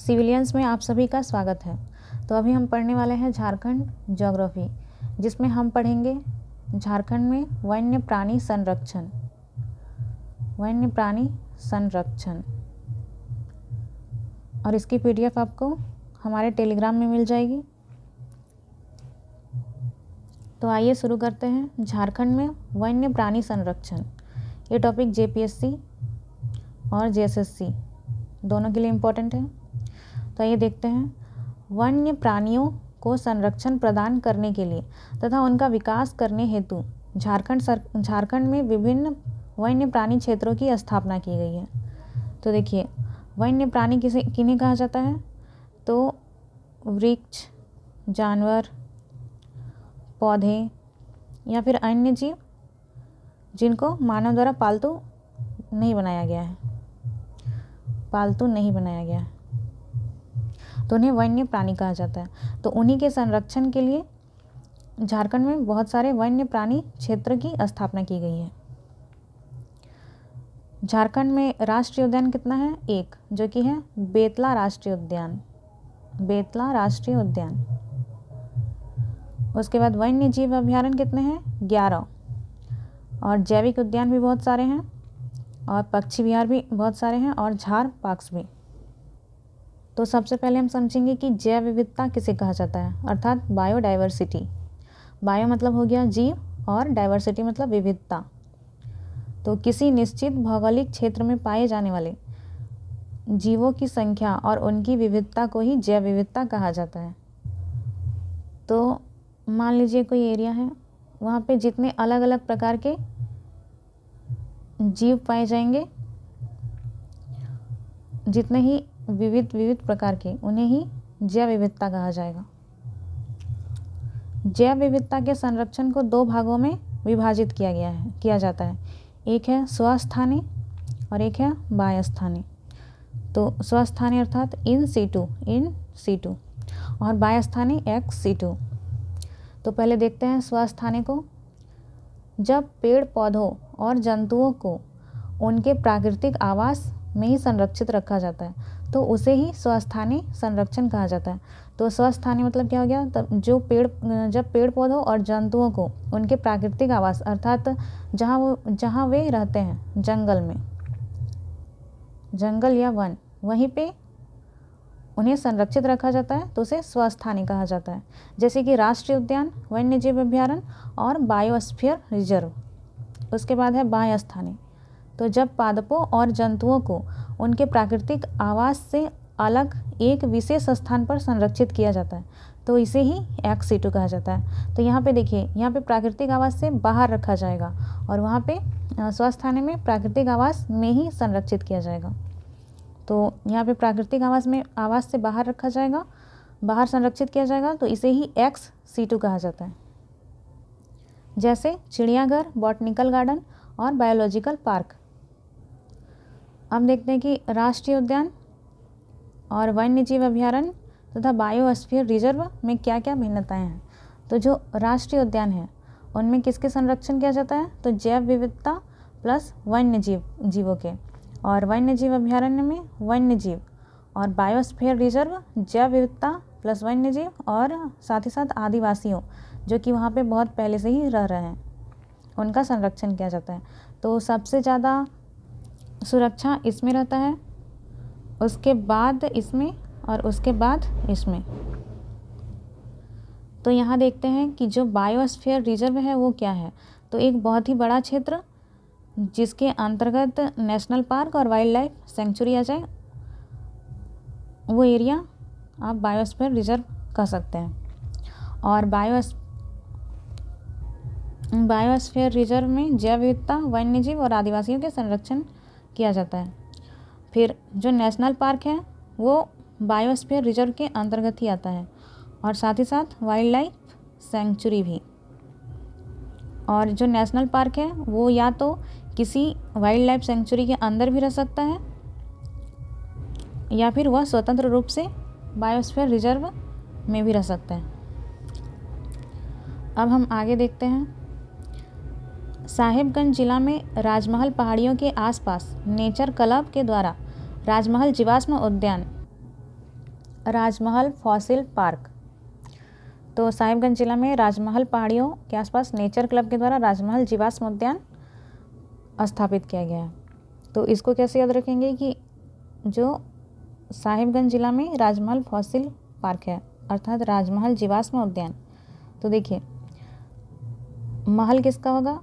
Civilians में आप सभी का स्वागत है। तो अभी हम पढ़ने वाले हैं झारखंड ज्योग्राफी, जिसमें हम पढ़ेंगे झारखंड में वन्य प्राणी संरक्षण। और इसकी पीडीएफ आपको हमारे टेलीग्राम में मिल जाएगी। तो आइए शुरू करते हैं। झारखंड में वन्य प्राणी संरक्षण, ये टॉपिक जेपीएससी और जेएसएससी दोनों के लिए इम्पोर्टेंट है। तो आइए देखते हैं। वन्य प्राणियों को संरक्षण प्रदान करने के लिए तथा उनका विकास करने हेतु झारखंड में विभिन्न वन्य प्राणी क्षेत्रों की स्थापना की गई है। तो देखिए, वन्य प्राणी किन्हें कहा जाता है? तो वृक्ष, जानवर, पौधे या फिर अन्य जीव जिनको मानव द्वारा पालतू नहीं बनाया गया है, तो उन्हें वन्य प्राणी कहा जाता है। तो उन्हीं के संरक्षण के लिए झारखंड में बहुत सारे वन्य प्राणी क्षेत्र की स्थापना की गई है। झारखंड में राष्ट्रीय उद्यान कितना है? एक, जो कि है बेतला राष्ट्रीय उद्यान। उसके बाद वन्य जीव अभयारण्य कितने हैं? 11। और जैविक उद्यान भी बहुत सारे हैं, और पक्षी विहार भी बहुत सारे हैं, और झार पार्क्स भी। तो सबसे पहले हम समझेंगे कि जैव विविधता किसे कहा जाता है, अर्थात बायोडाइवर्सिटी। बायो मतलब हो गया जीव, और डाइवर्सिटी मतलब विविधता। तो किसी निश्चित भौगोलिक क्षेत्र में पाए जाने वाले जीवों की संख्या और उनकी विविधता को ही जैव विविधता कहा जाता है। तो मान लीजिए कोई एरिया है, वहाँ पे जितने अलग अलग प्रकार के जीव पाए जाएंगे, जितने ही विविध प्रकार के, उन्हें ही जैव विविधता कहा जाएगा। जैव विविधता के संरक्षण को 2 भागों में विभाजित किया जाता है। एक है स्वस्थानी और एक है बाह्यस्थानी। तो स्वस्थानी अर्थात इन सीटू और बाह्यस्थानी एक्स सीटू। तो पहले देखते हैं स्वस्थानी को। जब पेड़ पौधों और जंतुओं को उनके प्राकृतिक आवास में ही संरक्षित रखा जाता है, तो उसे ही स्वस्थानी संरक्षण कहा जाता है। तो स्वस्थानी मतलब क्या हो गया? तब जब पेड़ पौधों और जंतुओं को उनके प्राकृतिक आवास अर्थात जहाँ वे रहते हैं, जंगल या वन, वहीं पे उन्हें संरक्षित रखा जाता है, तो उसे स्वस्थानी कहा जाता है। जैसे कि राष्ट्रीय उद्यान, वन्य जीव अभयारण्य और बायोस्फीयर रिजर्व। उसके बाद है बाह्यस्थानी। तो जब पादपों और जंतुओं को उनके प्राकृतिक आवास से अलग एक विशेष स्थान पर संरक्षित किया जाता है, तो इसे ही एक्स सीटू कहा जाता है। तो यहाँ पे देखिए, यहाँ पे प्राकृतिक आवास से बाहर रखा जाएगा, और वहाँ पे स्वस्थानी में प्राकृतिक आवास में ही संरक्षित किया जाएगा। तो यहाँ पे प्राकृतिक आवास से बाहर रखा जाएगा, बाहर संरक्षित किया जाएगा, तो इसे ही एक्स सीटू कहा जाता है। जैसे चिड़ियाघर, बॉटनिकल गार्डन और बायोलॉजिकल पार्क। अब देखते हैं कि राष्ट्रीय उद्यान और वन्य जीव अभयारण्य तथा बायोस्फीयर रिजर्व में क्या क्या भिन्नताएं हैं। तो जो राष्ट्रीय उद्यान है, उनमें किसके संरक्षण किया जाता है? तो जैव विविधता प्लस वन्य जीवों के। और वन्य जीव अभयारण्य में वन्य जीव, और बायोस्फीयर रिजर्व जैव विविधता प्लस वन्य जीव, और साथ ही साथ आदिवासियों जो कि वहाँ पे बहुत पहले से ही रह रहे हैं, उनका संरक्षण किया जाता है। तो सबसे ज़्यादा सुरक्षा इसमें रहता है, उसके बाद इसमें, और उसके बाद इसमें। तो यहाँ देखते हैं कि जो बायोस्फीयर रिजर्व है वो क्या है। तो एक बहुत ही बड़ा क्षेत्र जिसके अंतर्गत नेशनल पार्क और वाइल्ड लाइफ सेंचुरी आ जाए, वो एरिया आप बायोस्फीयर रिजर्व कह सकते हैं। और बायोस्फीयर रिजर्व में जैव विविधता, वन्य जीव और आदिवासियों के संरक्षण किया जाता है। फिर जो नेशनल पार्क है वो बायोस्फीयर रिजर्व के अंतर्गत ही आता है, और साथ ही साथ वाइल्ड लाइफ सेंचुरी भी। और जो नेशनल पार्क है वो या तो किसी वाइल्ड लाइफ सेंचुरी के अंदर भी रह सकता है, या फिर वह स्वतंत्र रूप से बायोस्फीयर रिजर्व में भी रह सकता है। अब हम आगे देखते हैं। साहिबगंज जिला में राजमहल पहाड़ियों के आसपास नेचर क्लब के द्वारा राजमहल जीवाश्म उद्यान राजमहल फॉसिल पार्क। तो साहिबगंज जिला में राजमहल पहाड़ियों के आसपास नेचर क्लब के द्वारा राजमहल जीवाश्म उद्यान स्थापित किया गया है। तो इसको कैसे याद रखेंगे कि जो साहिबगंज जिला में राजमहल फॉसिल पार्क है अर्थात राजमहल जीवाश्म उद्यान। तो देखिए महल किसका होगा,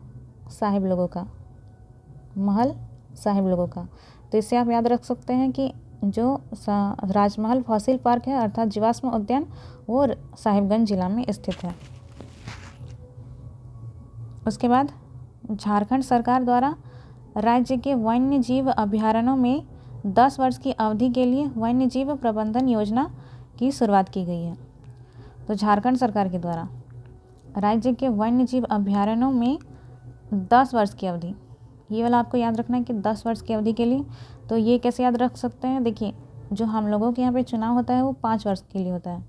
साहिब लोगों का, महल साहिब लोगों का। तो इससे आप याद रख सकते हैं कि जो राजमहल फॉसिल पार्क है अर्थात जीवाश्म उद्यान वो साहिबगंज जिला में स्थित है। उसके बाद झारखंड सरकार द्वारा राज्य के वन्य जीव अभयारण्यों में 10 वर्ष की अवधि के लिए वन्य जीव प्रबंधन योजना की शुरुआत की गई है। तो झारखंड सरकार के द्वारा राज्य के वन्य जीव अभयारण्यों में 10 वर्ष की अवधि, ये वाला आपको याद रखना है कि 10 वर्ष की अवधि के लिए। तो ये कैसे याद रख सकते हैं, देखिए जो हम लोगों के यहाँ पे चुनाव होता है वो 5 वर्ष के लिए होता है,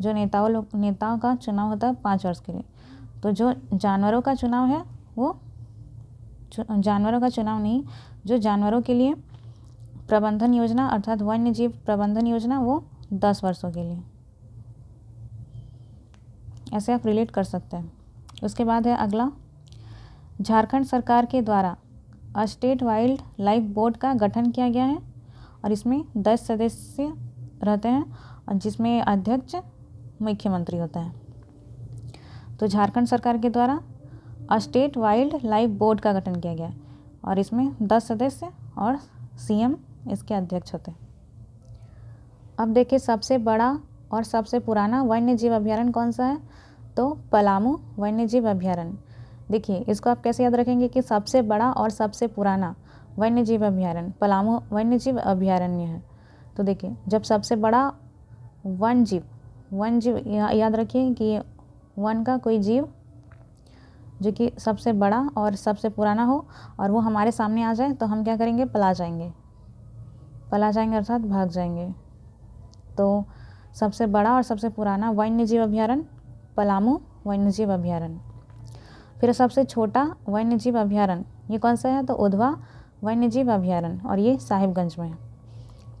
जो नेताओं का चुनाव होता है 5 वर्ष के लिए। तो जो जानवरों का चुनाव है वो जानवरों का चुनाव नहीं, जो जानवरों के लिए प्रबंधन योजना अर्थात वन्य जीव प्रबंधन योजना वो 10 वर्षों के लिए, ऐसे आप रिलेट कर सकते हैं। उसके बाद है अगला, झारखंड सरकार के द्वारा स्टेट वाइल्ड लाइफ बोर्ड का गठन किया गया है और इसमें 10 सदस्य रहते हैं और जिसमें अध्यक्ष मुख्यमंत्री होता है। तो झारखंड सरकार के द्वारा स्टेट वाइल्ड लाइफ बोर्ड का गठन किया गया है और इसमें 10 सदस्य और सीएम इसके अध्यक्ष होते हैं। अब देखिए सबसे बड़ा और सबसे पुराना वन्य जीव अभयारण्य कौन सा है, तो पलामू वन्य जीव अभयारण्य। देखिए इसको आप कैसे याद रखेंगे कि सबसे बड़ा और सबसे पुराना वन्य जीव अभयारण्य पलामू वन्य जीव अभयारण्य है। तो देखिए जब सबसे बड़ा वन जीव याद रखिए कि वन का कोई जीव जो कि सबसे बड़ा और सबसे पुराना हो और वो हमारे सामने आ जाए तो हम क्या करेंगे, पला जाएंगे अर्थात भाग जाएंगे। तो सबसे बड़ा और सबसे पुराना वन्य जीव अभयारण्य पलामू वन्य जीव अभयारण्य। फिर सबसे छोटा वन्य जीव अभयारण्य ये कौन सा है, तो उधवा वन्य जीव अभयारण्य और ये साहिबगंज में है।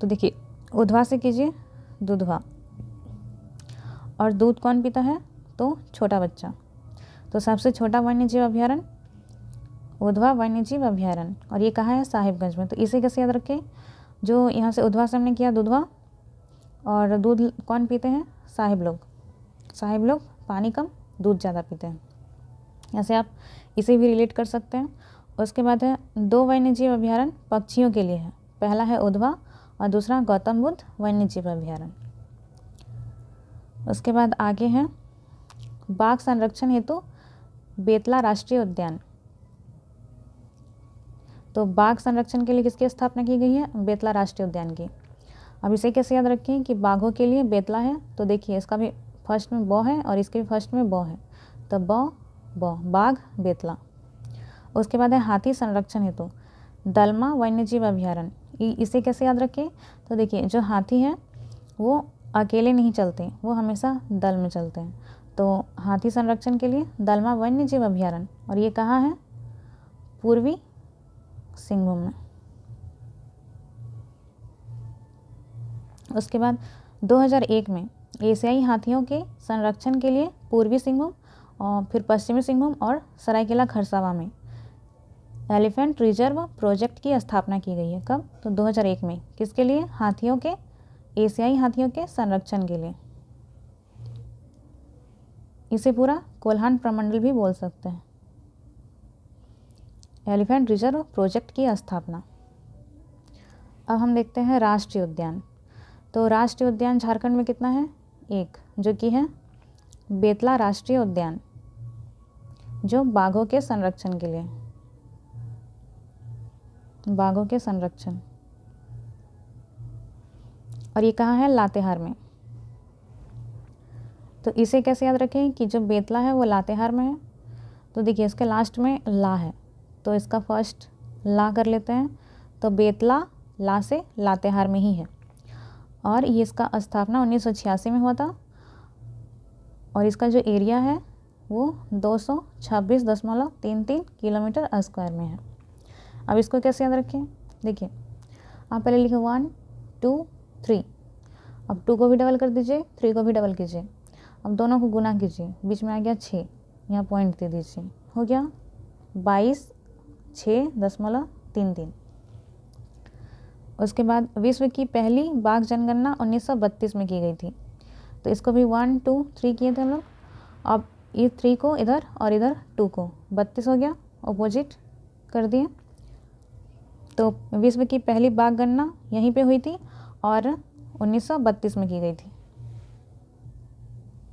तो देखिए उधवा से कीजिए दूधवा, और दूध कौन पीता है, तो छोटा बच्चा। तो सबसे छोटा वन्य जीव अभयारण्य उधवा वन्य जीव अभयारण्य और ये कहाँ है, साहिबगंज में। तो इसे कैसे याद रखें, जो यहाँ से उधवा से हमने किया दूधवा, और दूध कौन पीते हैं, साहिब लोग पानी कम दूध ज़्यादा पीते हैं, ऐसे आप इसे भी रिलेट कर सकते हैं। उसके बाद है 2 वन्य जीव अभयारण्य पक्षियों के लिए है, पहला है उधवा और दूसरा गौतम बुद्ध वन्य जीव अभयारण्य। उसके बाद आगे है बाघ संरक्षण हेतु बेतला राष्ट्रीय उद्यान। तो बाघ संरक्षण के लिए किसकी स्थापना की गई है, बेतला राष्ट्रीय उद्यान की। अब इसे कैसे याद रखें कि बाघों के लिए बेतला है, तो देखिए इसका भी फर्स्ट में बौ है और इसके भी फर्स्ट में बौ है, तो बौ बाघ बेतला। उसके बाद है हाथी संरक्षण हेतु दलमा वन्य जीव अभयारण्य। इसे कैसे याद रखें, तो देखिए जो हाथी हैं वो अकेले नहीं चलते, वो हमेशा दल में चलते हैं। तो हाथी संरक्षण के लिए दलमा वन्य जीव अभयारण्य और ये कहाँ है, पूर्वी सिंहभूम में। उसके बाद 2001 में एशियाई हाथियों के संरक्षण के लिए पूर्वी सिंहभूम और फिर पश्चिमी सिंहभूम और सरायकेला खरसावां में एलिफेंट रिजर्व प्रोजेक्ट की स्थापना की गई है। कब, तो 2001 में। किसके लिए, एशियाई हाथियों के संरक्षण के लिए। इसे पूरा कोल्हान प्रमंडल भी बोल सकते हैं। एलिफेंट रिजर्व प्रोजेक्ट की स्थापना। अब हम देखते हैं राष्ट्रीय उद्यान। तो राष्ट्रीय उद्यान झारखंड में कितना है, 1, जो कि है बेतला राष्ट्रीय उद्यान, जो बाघों के संरक्षण के लिए, बाघों के संरक्षण, और ये कहाँ है, लातेहार में। तो इसे कैसे याद रखें कि जो बेतला है वो लातेहार में है। तो देखिए इसके लास्ट में ला है, तो इसका फर्स्ट ला कर लेते हैं, तो बेतला ला से लातेहार में ही है। और ये इसका स्थापना 1986 में हुआ था और इसका जो एरिया है वो 226.33 किलोमीटर स्क्वायर में है। अब इसको कैसे याद रखें, देखिए आप पहले लिखे 1 2 3 अब 2 को भी डबल कर दीजिए, 3 को भी डबल कीजिए, अब दोनों को गुना कीजिए, बीच में आ गया 6, यहाँ पॉइंट दे दीजिए, हो गया 22.6.33। उसके बाद विश्व की पहली बाघ जनगणना 1932 में की गई थी। तो इसको भी 1 2 3 किए थे हम लोग। अब ये 3 को इधर और इधर 2 को 32 हो गया, अपोजिट कर दिए। तो विश्व की पहली बाघ गणना यहीं पे हुई थी और 1932 में की गई थी।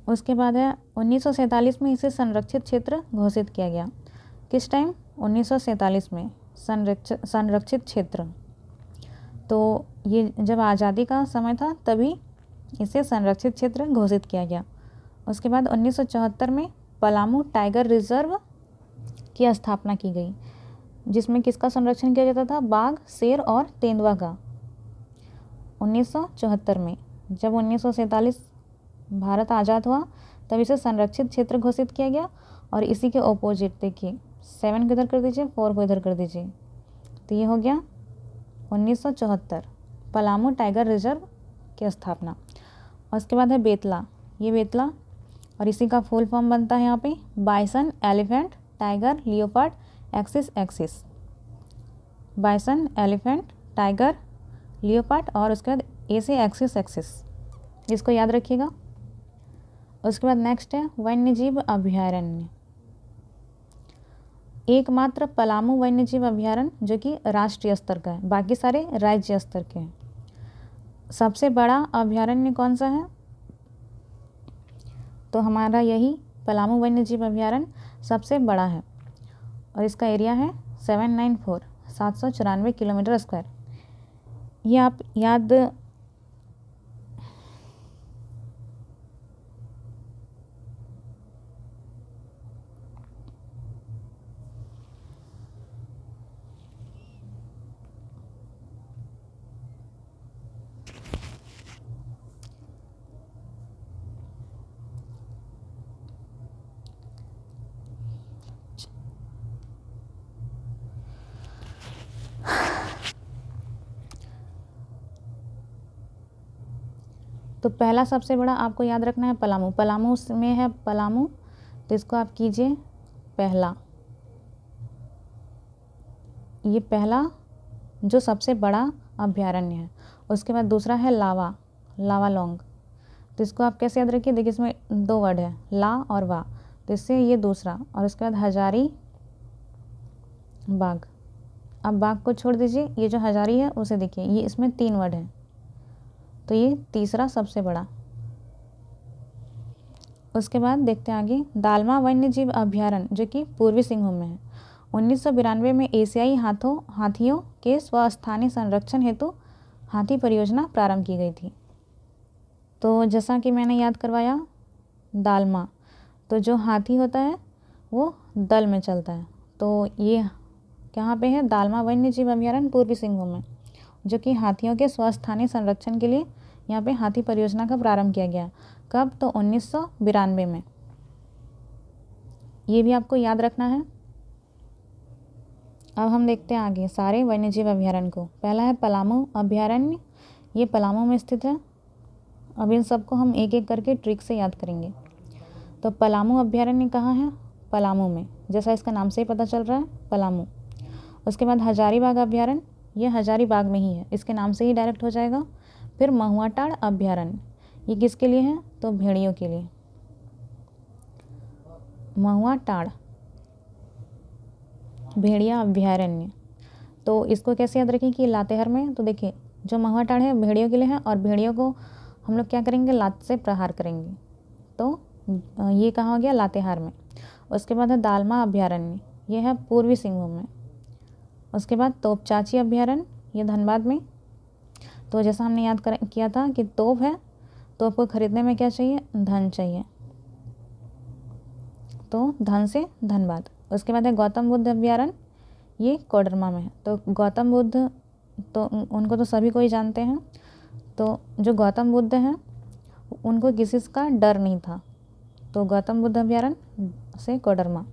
उसके बाद है 1947 में इसे संरक्षित क्षेत्र घोषित किया गया। किस टाइम? 1947 में संरक्षित क्षेत्र। तो ये जब आज़ादी का समय था तभी इसे संरक्षित क्षेत्र घोषित किया गया। उसके बाद 1974 में पलामू टाइगर रिजर्व की स्थापना की गई, जिसमें किसका संरक्षण किया जाता था? बाघ, शेर और तेंदुआ का। 1974 में, जब 1947 भारत आज़ाद हुआ तब इसे संरक्षित क्षेत्र घोषित किया गया। और इसी के ऑपोजिट देखिए, 7 को इधर कर दीजिए, 4 को इधर कर दीजिए, तो ये हो गया 1974 पलामू टाइगर रिजर्व की स्थापना। और उसके बाद है बेतला, ये बेतला, और इसी का फुल फॉर्म बनता है यहाँ पे bison, elephant, tiger, leopard, axis. Bison, elephant, tiger, leopard और उसके बाद ए से एक्सिस, इसको याद रखिएगा। उसके बाद नेक्स्ट है वन्यजीव अभयारण्य। एकमात्र पलामू वन्यजीव अभयारण्य जो कि राष्ट्रीय स्तर का है, बाकी सारे राज्य स्तर के हैं। सबसे बड़ा अभयारण्य कौन सा है? तो हमारा यही पलामू वन्यजीव अभयारण्य सबसे बड़ा है और इसका एरिया है 794 किलोमीटर स्क्वायर। ये आप याद तो पहला सबसे बड़ा आपको याद रखना है पलामू। पलामू में है पलामू, तो इसको आप कीजिए पहला। ये पहला जो सबसे बड़ा अभयारण्य है। उसके बाद दूसरा है लावालोंग, तो इसको आप कैसे याद रखिए? देखिए इसमें 2 वर्ड है, ला और वा, तो इससे ये दूसरा। और उसके बाद हजारी बाग। अब बाग को छोड़ दीजिए, ये जो हजारी है उसे देखिए, ये इसमें 3 वर्ड है, तो ये तीसरा सबसे बड़ा। उसके बाद देखते हैं आगे दालमा वन्यजीव अभयारण्य जो कि पूर्वी सिंहभूम में है। 1992 में एशियाई हाथियों के स्वस्थानीय संरक्षण हेतु हाथी परियोजना प्रारंभ की गई थी। तो जैसा कि मैंने याद करवाया दालमा, तो जो हाथी होता है वो दल में चलता है, तो ये कहाँ पे है? दालमा वन्यजीव अभयारण्य पूर्वी सिंहभूम में, जो कि हाथियों के स्वस्थानीय संरक्षण के लिए यहाँ पे हाथी परियोजना का प्रारंभ किया गया। कब? तो 1992 में। ये भी आपको याद रखना है। अब हम देखते हैं आगे सारे वन्यजीव अभयारण्य को। पहला है पलामू अभयारण्य, ये पलामू में स्थित है। अब इन सबको हम एक एक करके ट्रिक से याद करेंगे। तो पलामू अभयारण्य कहाँ है? पलामू में, जैसा इसका नाम से ही पता चल रहा है, पलामू। उसके बाद हजारीबाग अभयारण्य, ये हजारीबाग में ही है, इसके नाम से ही डायरेक्ट हो जाएगा। फिर महुआटाड़ अभयारण्य, ये किसके लिए है? तो भेड़ियों के लिए, महुआटाड़ भेड़िया अभयारण्य। तो इसको कैसे याद रखें कि लातेहार में, तो देखिए जो महुआटाड़ है भेड़ियों के लिए है और भेड़ियों को हम लोग क्या करेंगे? लात से प्रहार करेंगे, तो ये कहाँ हो गया? लातेहार में। उसके बाद है दालमा अभयारण्य, ये है पूर्वी सिंहभूम में। उसके बाद तोपचाची अभयारण्य, ये धनबाद में। तो जैसा हमने याद किया था कि तोप है, तोप को खरीदने में क्या चाहिए? धन चाहिए, तो धन से धनबाद। उसके बाद है गौतम बुद्ध अभयारण्य, ये कोडरमा में है। तो गौतम बुद्ध, तो उनको तो सभी को ही जानते हैं, तो जो गौतम बुद्ध हैं उनको किसी का डर नहीं था, तो गौतम बुद्ध अभयारण्य से कोडरमा।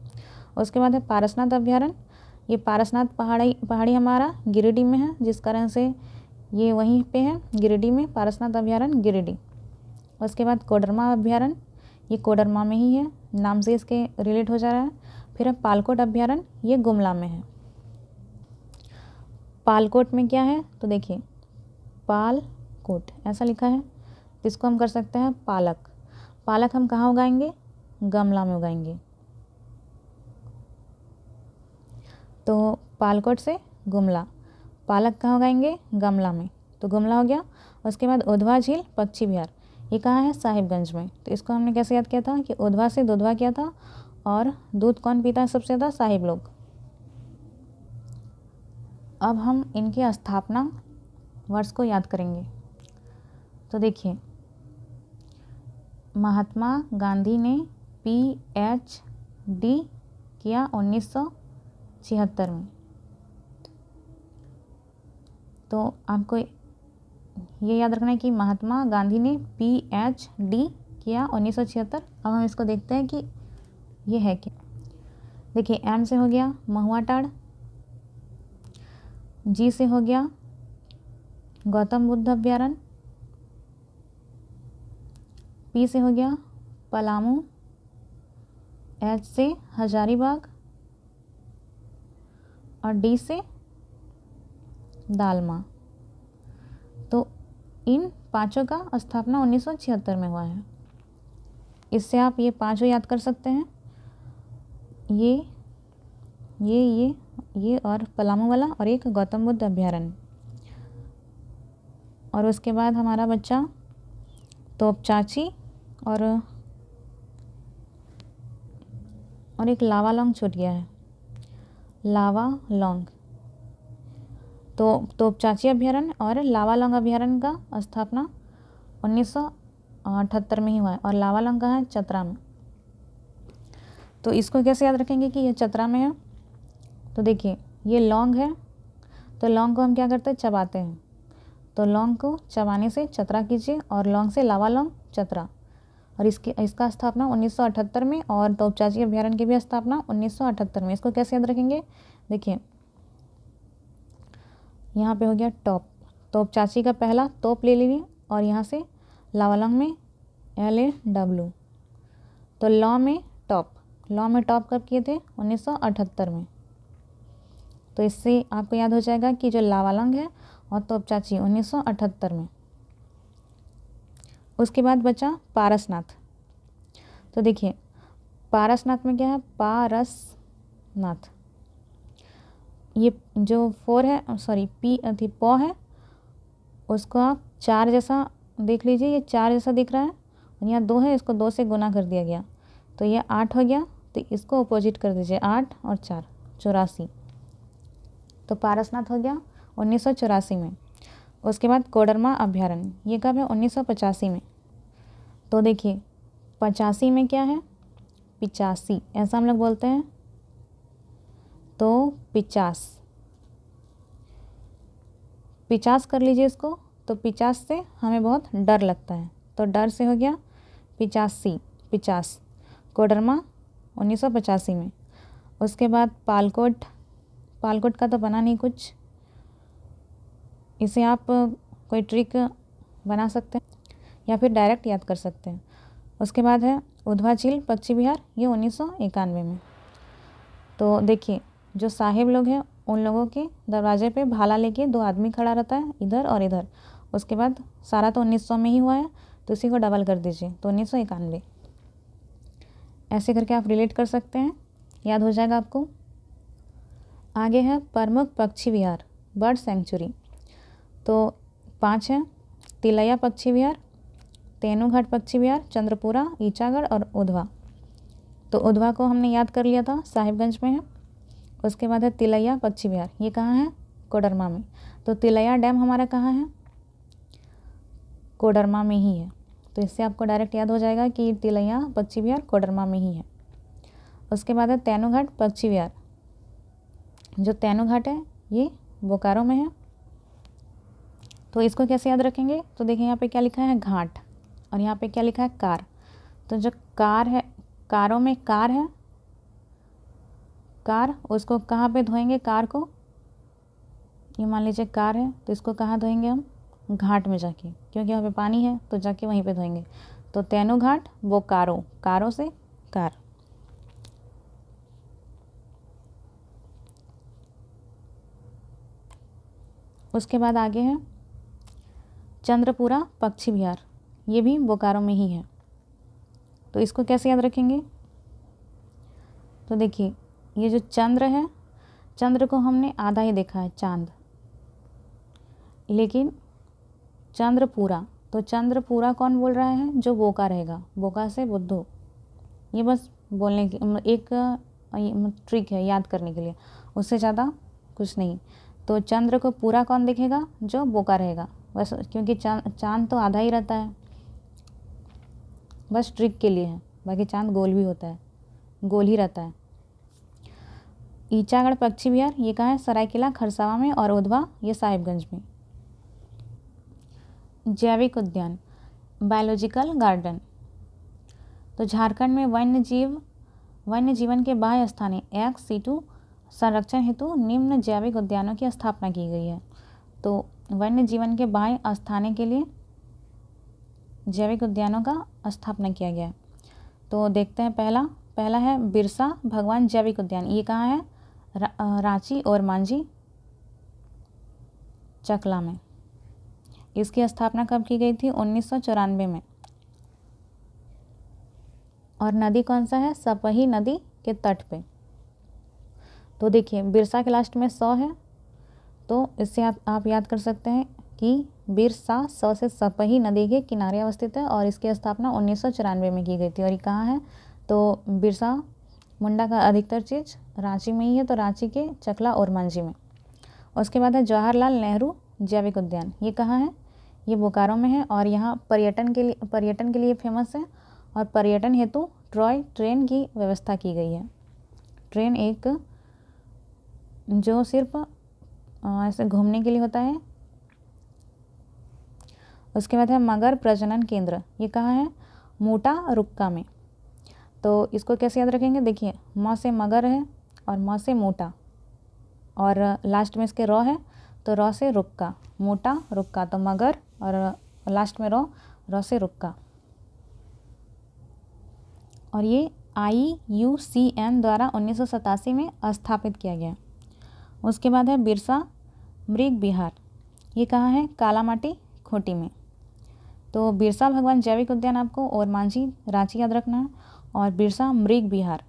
उसके बाद है पारसनाथ अभयारण्य, ये पारसनाथ पहाड़ी हमारा गिरिडीह में है, जिस कारण से ये वहीं पे है गिरिडीह में, पारसनाथ अभयारण्य गिरिडीह। उसके बाद कोडरमा अभयारण्य, ये कोडरमा में ही है, नाम से इसके रिलेट हो जा रहा है। फिर है पालकोट अभयारण्य, ये गुमला में है। पालकोट में क्या है तो देखिए पालकोट ऐसा लिखा है, तो इसको हम कर सकते हैं पालक। पालक हम कहाँ उगाएंगे, गमला में उगाएंगे। तो पालकोट से गुमला, पालक कहाँ उगाएंगे, गमला में, तो गुमला हो गया। उसके बाद उधवा झील पक्षी विहार, ये कहाँ है, साहिबगंज में। तो इसको हमने कैसे याद किया था कि उधवा से दुधवा किया था, और दूध कौन पीता है सबसे ज़्यादा, साहिब लोग। अब हम इनके स्थापना वर्ष को याद करेंगे। तो देखिए महात्मा गांधी ने PhD किया 1976 में। तो आपको ये याद रखना है कि महात्मा गांधी ने PhD किया 1976। अब हम इसको देखते हैं कि ये है क्या। देखिए M से हो गया महुआ टाड़, G से हो गया गौतम बुद्ध अभयारण्य, P से हो गया पलामू, H से हजारीबाग, और D से दालमा। तो इन पांचों का स्थापना 1976 में हुआ है। इससे आप ये पांचों याद कर सकते हैं, ये और पलामू वाला, और एक गौतम बुद्ध अभयारण्य। और उसके बाद हमारा बच्चा तोपचाची और एक लावालौंग छूट गया है, लावालौंग। तो तोपचाची अभयारण्य और लावालौंग अभयारण्य का स्थापना 1978 में ही हुआ है, और लावालौंग का है चतरा में। तो इसको कैसे याद रखेंगे कि ये चतरा में है। तो देखिए ये लौंग है, तो लौंग को हम क्या करते हैं, चबाते हैं। तो लौंग को चबाने से चतरा कीजिए, और लौंग से लावालौंग चतरा। और इसका स्थापना 1978 में, और तोपचाची अभयारण्य की भी स्थापना 1978 में। इसको कैसे याद रखेंगे, देखिए यहाँ पे हो गया टॉप, तोपचाची का पहला तोप ले लीजिए, और यहाँ से लावालौंग में LAW। तो लॉ में टॉप कब किए थे, 1978 में। तो इससे आपको याद हो जाएगा कि जो लावालौंग है और तोपचाची 1978 में। उसके बाद बचा पारसनाथ। तो देखिए पारसनाथ में क्या है, पारसनाथ, ये जो पौ है, उसको आप 4 जैसा देख लीजिए, ये 4 जैसा दिख रहा है, और यहाँ 2 है, इसको 2 से गुना कर दिया गया, तो ये 8 हो गया। तो इसको अपोजिट कर दीजिए, 8 और 4 84। तो पारसनाथ हो गया 1984 में। उसके बाद कोडरमा अभयारण्य, ये कब है, 1985 में। तो देखिए 85 में क्या है, 85 ऐसा हम लोग बोलते हैं, तो 50 कर लीजिए इसको। तो 50 से हमें बहुत डर लगता है, तो डर से हो गया 50 कोडरमा 1985 में। उसके बाद पालकोट का तो बना नहीं कुछ, इसे आप कोई ट्रिक बना सकते हैं या फिर डायरेक्ट याद कर सकते हैं। उसके बाद है उधवा झील पक्षी विहार, ये 1991 में। तो देखिए जो साहिब लोग हैं उन लोगों के दरवाजे पे भाला लेके 2 आदमी खड़ा रहता है, इधर और इधर। उसके बाद सारा तो 1900 में ही हुआ है, तो इसी को डबल कर दीजिए, तो 1991। ऐसे करके आप रिलेट कर सकते हैं, याद हो जाएगा आपको। आगे है प्रमुख पक्षी विहार, बर्ड सेंचुरी। तो 5 हैं, तिलैया पक्षी विहार, तेनूघाट पक्षी विहार, चंद्रपुरा, ईचागढ़ और उधवा। तो उधवा को हमने याद कर लिया था, साहिबगंज में है। उसके बाद है तिलैया पक्षी विहार, ये कहाँ है, कोडरमा में। तो तिलैया डैम हमारा कहाँ है, कोडरमा में ही है। तो इससे आपको डायरेक्ट याद हो जाएगा कि तिलैया पक्षी विहार कोडरमा में ही है। उसके बाद है तेनूघाट पक्षी विहार, जो तेनूघाट है ये बोकारो में है। तो इसको कैसे याद रखेंगे, तो देखिए यहाँ पे क्या लिखा है, घाट, और यहाँ पे क्या लिखा है, कार। तो जो कार है, कारों में कार है, कार, उसको कहाँ पे धोएंगे कार को, ये मान लीजिए कार है, तो इसको कहाँ धोएंगे हम? घाट में जाके, क्योंकि वहाँ पे पानी है तो जाके वहीं पे धोएंगे। तो तेनो घाट बोकारो, कारो से कार। उसके बाद आगे है चंद्रपुरा पक्षी विहार, ये भी बोकारो में ही है। तो इसको कैसे याद रखेंगे? तो देखिए, ये जो चंद्र है, चंद्र को हमने आधा ही देखा है, चांद, लेकिन चंद्रपुरा, तो चंद्रपुरा कौन बोल रहा है? जो बोका रहेगा, बोका से बुद्धू। ये बस बोलने की एक ट्रिक है याद करने के लिए, उससे ज़्यादा कुछ नहीं। तो चंद्र को पूरा कौन देखेगा? जो बोका रहेगा, बस, क्योंकि चांद तो आधा ही रहता है, बस ट्रिक के लिए है, बाकी चांद गोल भी होता है, गोल ही रहता है। ईचागढ़ पक्षी विहार, ये कहाँ है? सरायकेला खरसावां में, और उधवा ये साहिबगंज में। जैविक उद्यान, बायोलॉजिकल गार्डन, तो झारखंड में वन्य जीवन के बाह्य स्थानीय एक्स सीटू संरक्षण हेतु निम्न जैविक उद्यानों की स्थापना की गई है। तो वन्य जीवन के बाह्य स्थानीय के लिए जैविक उद्यानों का स्थापना किया गया है। तो देखते हैं, पहला है बिरसा भगवान जैविक उद्यान, ये कहाँ है? रांची और मांझी चकला में। इसकी स्थापना कब की गई थी? 1994 में। और नदी कौन सा है? सपही नदी के तट पे। तो देखिए, बिरसा के लास्ट में 100 है, तो इससे आप याद कर सकते हैं कि बिरसा 100 से सपही नदी के किनारे अवस्थित है, और इसकी स्थापना 1994 में की गई थी। और ये कहाँ है? तो बिरसा मुंडा का अधिकतर चीज़ रांची में ही है, तो रांची के चकला और मांझी में। उसके बाद है जवाहरलाल नेहरू जैविक उद्यान, ये कहाँ है? ये बोकारो में है, और यहाँ पर्यटन के लिए फेमस है, और पर्यटन हेतु टॉय ट्रेन की व्यवस्था की गई है। ट्रेन एक जो सिर्फ ऐसे घूमने के लिए होता है। उसके बाद है मगर प्रजनन केंद्र, ये कहाँ है? मोटा रुक्का में। तो इसको कैसे याद रखेंगे? देखिए, म से मगर है और म से मोटा, और लास्ट में इसके रॉ है, तो रॉ से रुक्का, मोटा रुक्का, तो मगर, और लास्ट में रॉ से रुक्का। और ये IUCN द्वारा 1987 में स्थापित किया गया। उसके बाद है बिरसा मृग विहार, ये कहाँ है? कालामाटी खूंटी में। तो बिरसा भगवान जैविक उद्यान आपको और मांझी रांची याद रखना है, और बिरसा मृग विहार,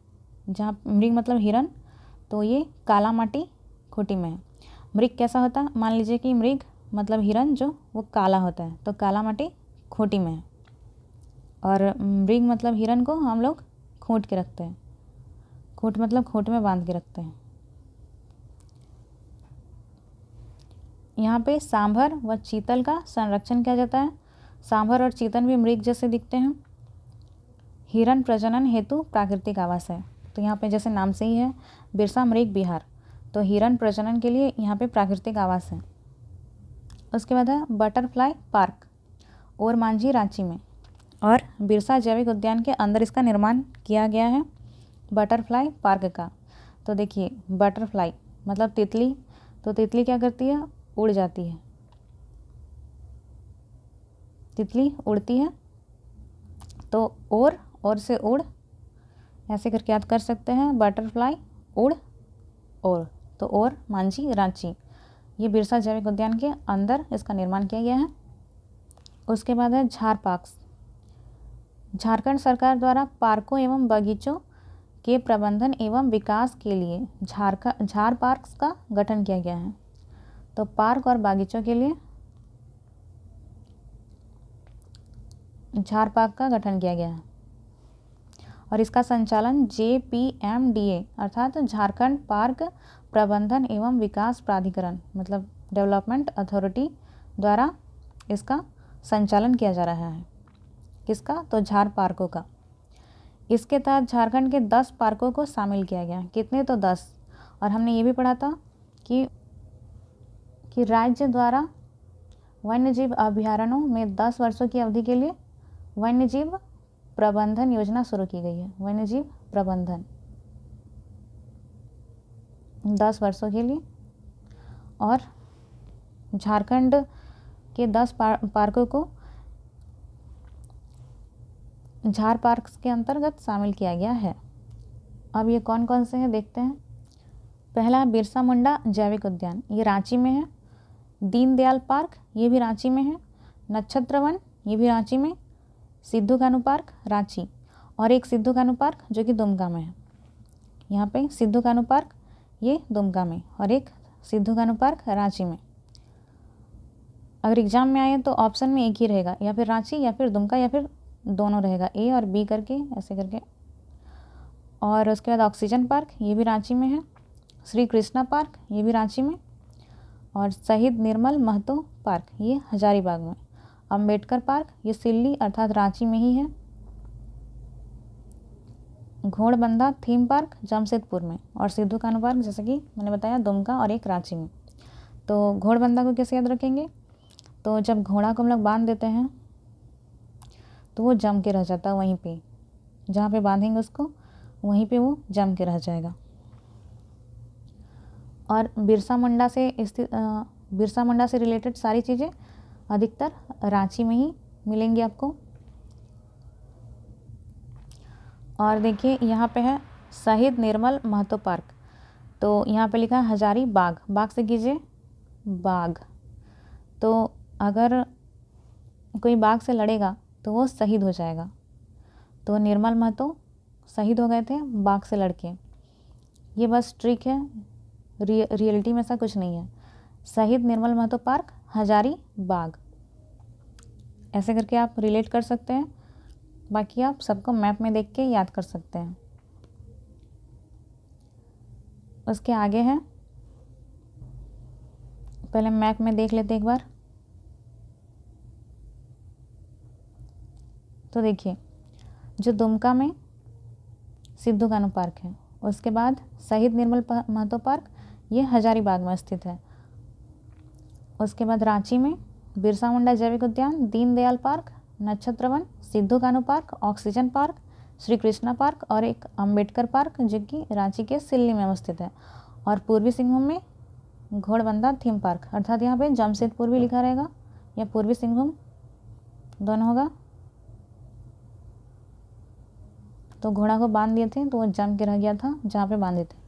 जहाँ मृग मतलब हिरन, तो ये कालामाटी खूंटी में है। मृग कैसा होता है? मान लीजिए कि मृग मतलब हिरन जो वो काला होता है, तो कालामाटी खूंटी में है। और मृग मतलब हिरन को हम लोग खूंट के रखते हैं, खूंट मतलब खूंट में बांध के रखते हैं। यहाँ पे सांभर व चीतल का संरक्षण किया जाता है। सांभर और चीतल भी मृग जैसे दिखते हैं। हिरन प्रजनन हेतु प्राकृतिक आवास है, तो यहाँ पे जैसे नाम से ही है बिरसा मृग विहार, तो हिरन प्रजनन के लिए यहाँ पे प्राकृतिक आवास है। उसके बाद है बटरफ्लाई पार्क और मांझी रांची में, और बिरसा जैविक उद्यान के अंदर इसका निर्माण किया गया है बटरफ्लाई पार्क का। तो देखिए, बटरफ्लाई मतलब तितली, तो तितली क्या करती है? उड़ जाती है, तितली उड़ती है, तो और से उड़, ऐसे करके याद कर सकते हैं, बटरफ्लाई उड़ और, तो और मांझी रांची, ये बिरसा जैविक उद्यान के अंदर इसका निर्माण किया गया है। उसके बाद है झार पार्क्स, झारखंड सरकार द्वारा पार्कों एवं बगीचों के प्रबंधन एवं विकास के लिए झार पार्क्स का गठन किया गया है। तो पार्क और बागीचों के लिए झार पार्क का गठन किया गया है, और इसका संचालन JPMDA अर्थात झारखंड पार्क प्रबंधन एवं विकास प्राधिकरण मतलब डेवलपमेंट अथॉरिटी द्वारा इसका संचालन किया जा रहा है। किसका? तो झार पार्कों का। इसके तहत झारखंड के 10 पार्कों को शामिल किया गया। कितने? तो 10। और हमने ये भी पढ़ा था कि राज्य द्वारा वन्यजीव अभयारण्यों में 10 वर्षों की अवधि के लिए वन्यजीव प्रबंधन योजना शुरू की गई है। वन्यजीव प्रबंधन 10 वर्षों के लिए। और झारखंड के 10 पार्कों को झार पार्क के अंतर्गत शामिल किया गया है। अब ये कौन कौन से हैं देखते हैं। पहला बिरसा मुंडा जैविक उद्यान, ये रांची में है। दीनदयाल पार्क, ये भी रांची में है। नक्षत्र वन, ये भी रांची में। सिद्धू कान्हू पार्क रांची, और एक सिद्धू कान्हू पार्क जो कि दुमका में है। यहाँ पे सिद्धू कान्हू पार्क ये दुमका में, और एक सिद्धू कान्हू पार्क रांची में। अगर एग्जाम में आए तो ऑप्शन में एक ही रहेगा, या फिर रांची या फिर दुमका या फिर दोनों रहेगा, ए और बी करके ऐसे करके। और उसके बाद ऑक्सीजन पार्क, ये भी रांची में है। श्री कृष्णा पार्क, ये भी रांची में। और शहीद निर्मल महतो पार्क, ये हजारीबाग में। अंबेडकर पार्क, ये सिल्ली अर्थात रांची में ही है। घोड़बंदा थीम पार्क जमशेदपुर में, और सिद्धू कान्हू पार्क जैसे कि मैंने बताया दुमका और एक रांची में। तो घोड़बंदा को कैसे याद रखेंगे, तो जब घोड़ा को हम लोग बांध देते हैं तो वो जम के रह जाता है वहीं पे, जहाँ पे बांधेंगे उसको वहीं पे वो जम के रह जाएगा। और बिरसा मुंडा से रिलेटेड सारी चीज़ें अधिकतर रांची में ही मिलेंगी आपको। और देखिए यहाँ पे है शहीद निर्मल महतो पार्क, तो यहाँ पे लिखा है हजारी बाग, बाग से कीजिए बाग। तो अगर कोई बाग से लड़ेगा तो वो शहीद हो जाएगा। तो निर्मल महतो शहीद हो गए थे बाग से लड़के। ये बस ट्रिक है, रियलिटी में ऐसा कुछ नहीं है। शहीद निर्मल महतो पार्क हजारी बाग, ऐसे करके आप रिलेट कर सकते हैं। बाकी आप सबको मैप में देख के याद कर सकते हैं। उसके आगे है, पहले मैप में देख लेते एक बार। तो देखिए जो दुमका में सिद्धू कान्हू पार्क है, उसके बाद शहीद निर्मल महतो पार्क ये हजारीबाग में स्थित है। उसके बाद रांची में बिरसा मुंडा जैविक उद्यान, दीनदयाल पार्क, नक्षत्र one, Sidhu Kanhu park, oxygen park, Shri Krishna park और एक अंबेडकर पार्क जो कि रांची के सिल्ली में अवस्थित है। और पूर्वी सिंहभूम में घोड़बंदा थीम पार्क, अर्थात यहाँ पे जमशेदपुर भी लिखा रहेगा या पूर्वी सिंहभूम दोनों होगा। तो घोड़ा को बांध दिए थे तो वो जम के रह गया था जहाँ पे बांधे थे।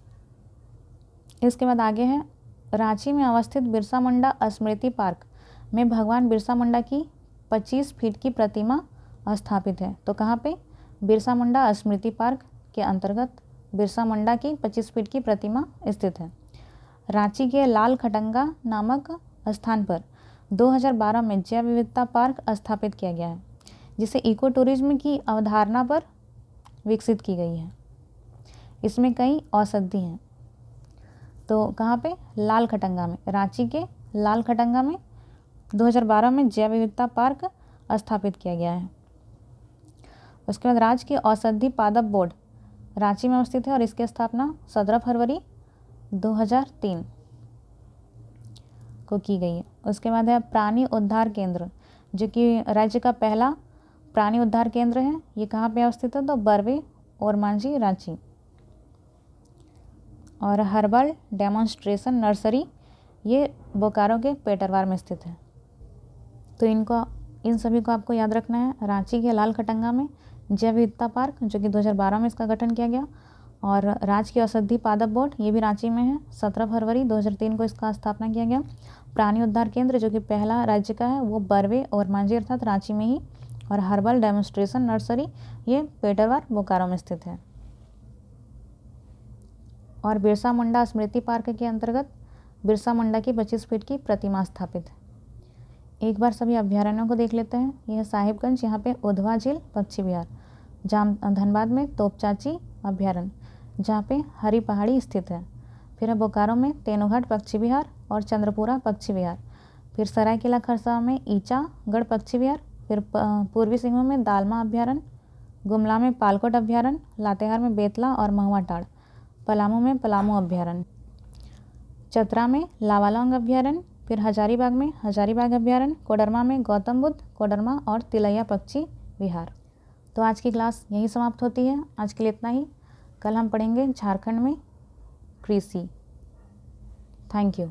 इसके बाद आगे है रांची में अवस्थित बिरसा मुंडा स्मृति पार्क में भगवान बिरसा मुंडा की 25 फीट की प्रतिमा स्थापित है। तो कहाँ पे, बिरसा मुंडा स्मृति पार्क के अंतर्गत बिरसा मुंडा की 25 फीट की प्रतिमा स्थित है। रांची के लाल खटंगा नामक स्थान पर 2012 में जैव विविधता पार्क स्थापित किया गया है, जिसे इको टूरिज्म की अवधारणा पर विकसित की गई है। इसमें कई औषधि हैं। तो कहाँ पे, लाल खटंगा में, रांची के लाल खटंगा में 2012 में जैव विविधता पार्क स्थापित किया गया है। उसके बाद राज्य के औषधि पादप बोर्ड रांची में अवस्थित है और इसकी स्थापना 17 फरवरी 2003 को की गई है। उसके बाद है प्राणी उद्धार केंद्र, जो कि राज्य का पहला प्राणी उद्धार केंद्र है। ये कहाँ पे अवस्थित है, तो बरवे और मांझी रांची। और हर्बल डेमोन्स्ट्रेशन नर्सरी ये बोकारो के पेटरवार में स्थित है। तो इन सभी को आपको याद रखना है। रांची के लाल खटंगा में जैव विविधता पार्क जो कि 2012 में इसका गठन किया गया, और राज्य की औषधि पादप बोर्ड ये भी रांची में है। 17 फरवरी 2003 को इसका स्थापना किया गया। प्राणी उद्धार केंद्र जो कि पहला राज्य का है वो बरवे और मांझी अर्थात रांची में ही, और हर्बल डेमोन्स्ट्रेशन नर्सरी ये पेटरवार बोकारो में स्थित है। और बिरसा मुंडा स्मृति पार्क के अंतर्गत बिरसा मुंडा की 25 फीट की प्रतिमा स्थापित है। एक बार सभी अभ्यारण्यों को देख लेते हैं। यह साहिबगंज, यहाँ पे उधवा झील पक्षी विहार, धनबाद में तोपचाची अभ्यारण्य जहाँ पे हरी पहाड़ी स्थित है। फिर है बोकारो में तेनोघाट पक्षी विहार और चंद्रपुरा पक्षी विहार। फिर सरायकेला खरसावा में ईचागढ़ पक्षी विहार। फिर पूर्वी सिंहभूम में दालमा अभ्यारण्य, गुमला में पालकोट अभ्यारण्य, लातेहार में बेतला और महुआ टाड़, पलामू में पलामू अभ्यारण्य, चतरा में लावालौंग अभ्यारण्य। फिर हजारीबाग में हजारीबाग अभ्यारण्य, कोडरमा में गौतम बुद्ध कोडरमा और तिलैया पक्षी विहार। तो आज की क्लास यहीं समाप्त होती है। आज के लिए इतना ही। कल हम पढ़ेंगे झारखंड में कृषि। Thank you.